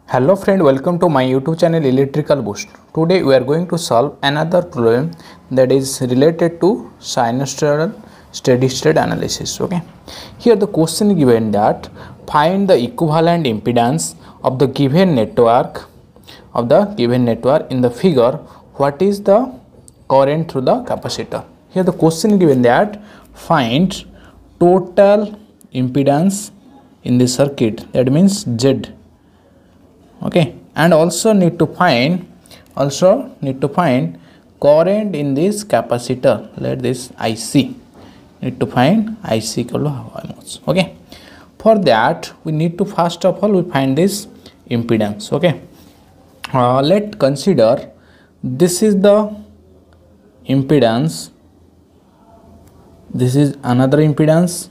Hello friend, welcome to my YouTube channel Electrical Boost. Today we are going to solve another problem that is related to sinusoidal steady state analysis. Okay, here the question given that find the equivalent impedance of the given network in the figure. What is the current through the capacitor? Here the question given that find total impedance in the circuit, that means Z. Okay, and also need to find current in this capacitor. Let this IC, need to find IC equal to how much. Okay, for that we need to first of all we find this impedance. Okay, let consider this is the impedance, this is another impedance.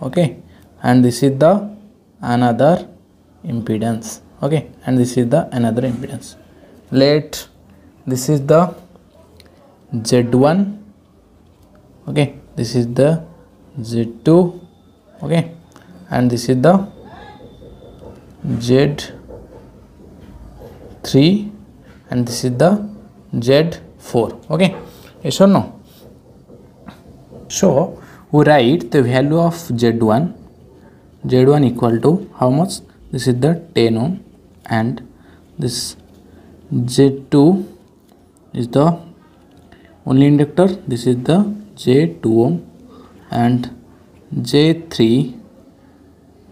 Okay, and this is the another impedance. Okay, and this is the another impedance. Let this is the Z1. Okay, this is the Z2. Okay, and this is the Z3, and this is the Z4. Okay, yes or no? So we write the value of Z1 equal to how much? This is the 10 ohm, and this Z2 is the only inductor, this is the Z2 ohm, and Z3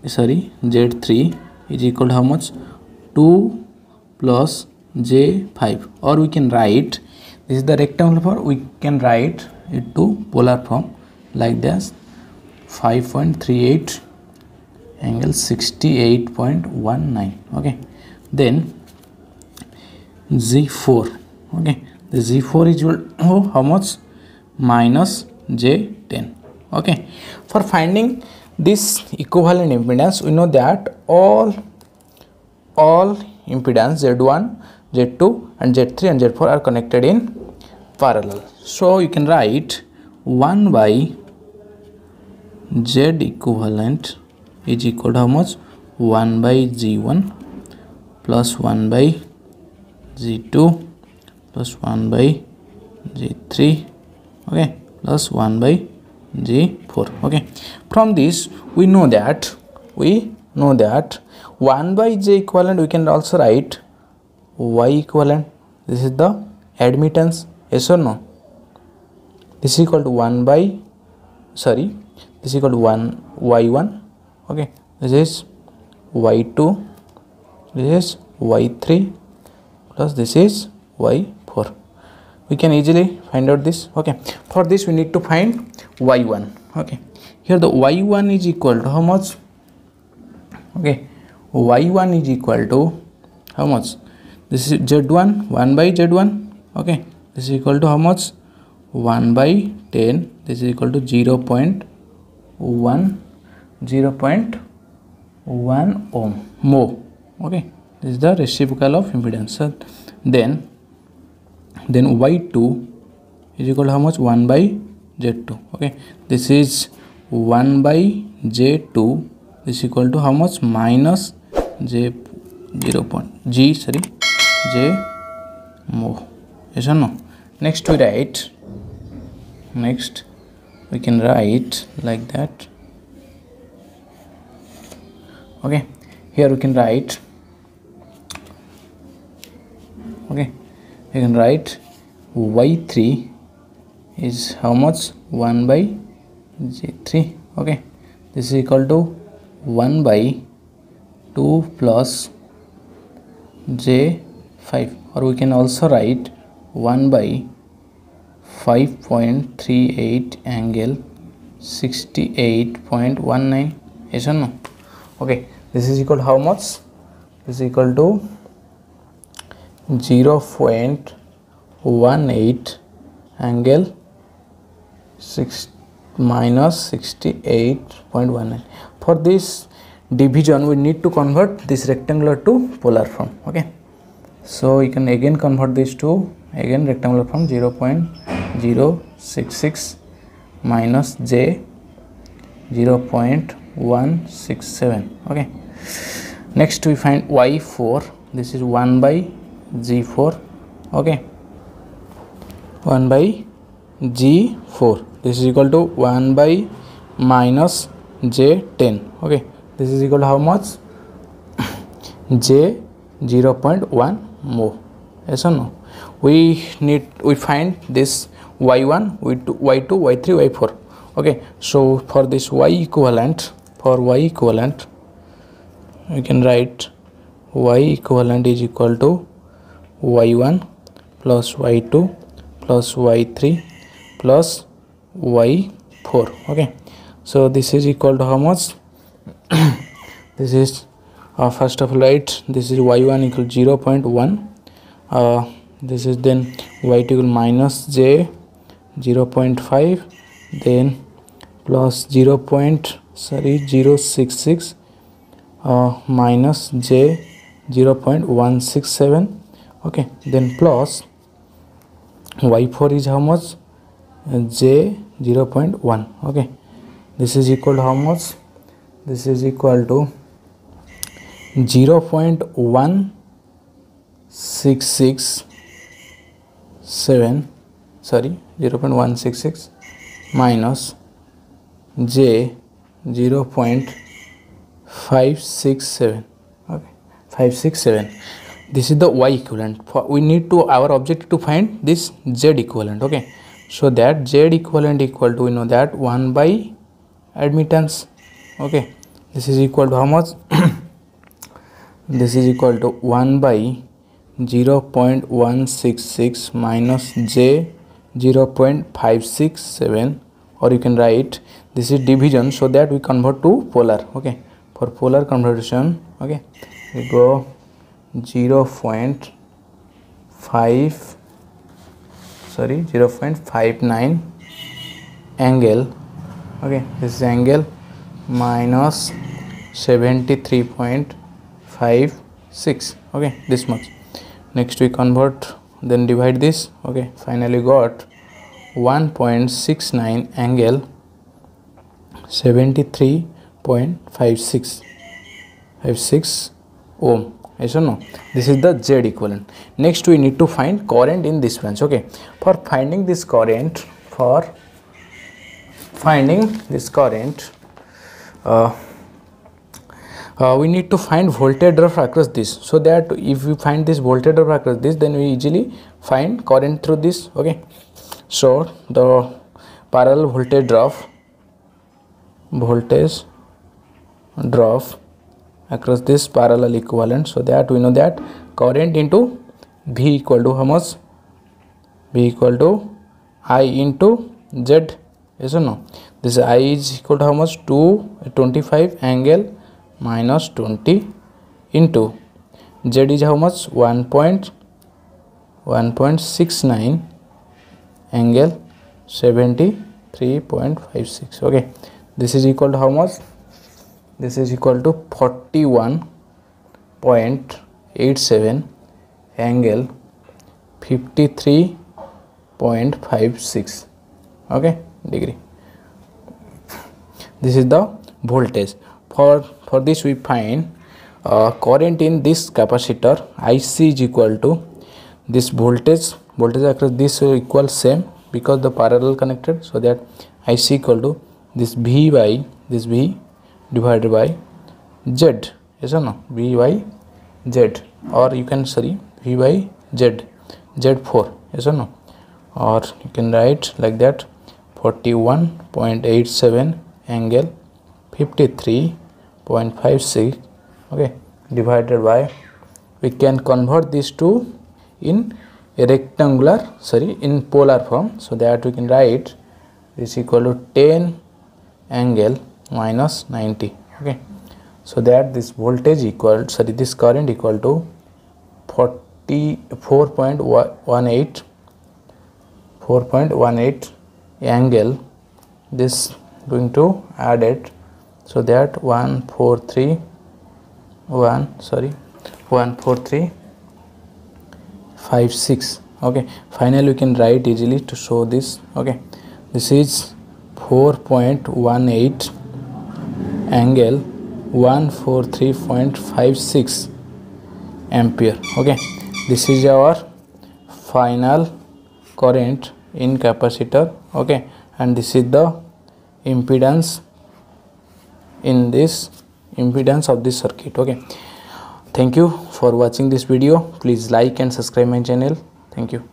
is equal to how much? 2 plus J5, or we can write, this is the rectangular form, we can write it to polar form like this: 5.38 angle 68.19. okay, then Z4. okay, the Z4 is equal to how much? Minus J10. okay, for finding this equivalent impedance, we know that all impedance Z1, Z2 and Z3 and Z4 are connected in parallel. So you can write 1 by Z equivalent is equal to how much? 1 by Z1 plus 1 by Z2 plus 1 by Z3, okay, plus 1 by Z4. okay, from this we know that 1 by J equivalent we can also write Y equivalent. This is the admittance, yes or no? This is equal to 1 by, this is equal to 1 Y1. okay, this is Y2, this is Y3 plus this is Y4. we can easily find out this. okay, for this we need to find Y1. okay, here the Y1 is equal to how much? okay, Y1 is equal to how much? This is Z1, 1 by Z1. okay, this is equal to how much? 1 by 10. This is equal to 0.1 ohm mho. okay, this is the reciprocal of impedance. So then Y2 is equal to how much? 1 by Z2. okay, this is 1 by J2. this is equal to how much? Minus J mho. yes or no? Next we can write like that. okay, here we can write, okay, you can write Y3 is how much? 1 by J3. okay, this is equal to 1 by 2 plus J5, or we can also write 1 by 5.38 angle 68.19. yes or no? okay, this is equal to how much? This is equal to 0.18 angle minus 68.19. for this division we need to convert this rectangular to polar form. okay, so you can again convert this to rectangular form: 0.066 minus J 0.167. okay, Next we find y4. This is 1 by g4. Okay, 1 by g4. This is equal to 1 by minus j10. Okay, this is equal to how much? j 0.1 mho. Yes or no? We find this y1, y2, y3, y4. Okay, so for this y equivalent, we can write y equivalent is equal to y1 plus y2 plus y3 plus y4. Okay, so this is equal to how much? This is first of all, right, this is y1 equal 0.1, this is then y2 equal minus j 0.5, then plus 0.066 minus j 0.167. okay, then plus y4 is how much? J 0.1. okay, this is equal to how much? This is equal to 0.166 minus j 0.567. okay, 567. This is the y equivalent. We need to, our objective to find this z equivalent. okay, so that z equivalent equal to, we know that 1 by admittance. okay, this is equal to how much? This is equal to 1 by 0.166 minus j 0.567, or you can write this is division, so that we convert to polar. okay, for polar conversion, okay, we go 0.59 angle. okay, this is angle minus 73.56. okay, this much. Next we convert, then divide this. okay, finally got 1.69 angle 73.56 ohm. yes or no? This is the z equivalent. Next we need to find current in this branch. okay, for finding this current, we need to find voltage drop across this, so that if we find this voltage drop across this, then we easily find current through this. okay, so the parallel voltage drop across this parallel equivalent, so that we know that current into V equal to how much? V equal to I into Z. yes or no? This I is equal to how much? 225 angle minus 20 into Z is how much? 1.69 angle 73.56. okay, this is equal to how much? This is equal to 41.87 angle 53.56. okay, degree. This is the voltage. For this we find current in this capacitor. IC is equal to this voltage across this equal same, because the parallel connected, so that IC equal to this V by this V divided by Z. yes or no? V by Z, or you can V by Z, Z4. yes or no? Or you can write like that, 41.87 angle 53.56. okay, divided by, we can convert these two in a rectangular, in polar form, so that we can write this equal to 10 angle minus 90. okay, so that this voltage equal, this current equal to 4.18 angle, this going to add it, so that 14356. okay, finally we can write easily to show this. okay, this is 4.18 angle 143.56 ampere. Okay, this is our final current in capacitor. Okay, and this is the impedance in this impedance of this circuit. Okay, thank you for watching this video. Please like and subscribe my channel. Thank you.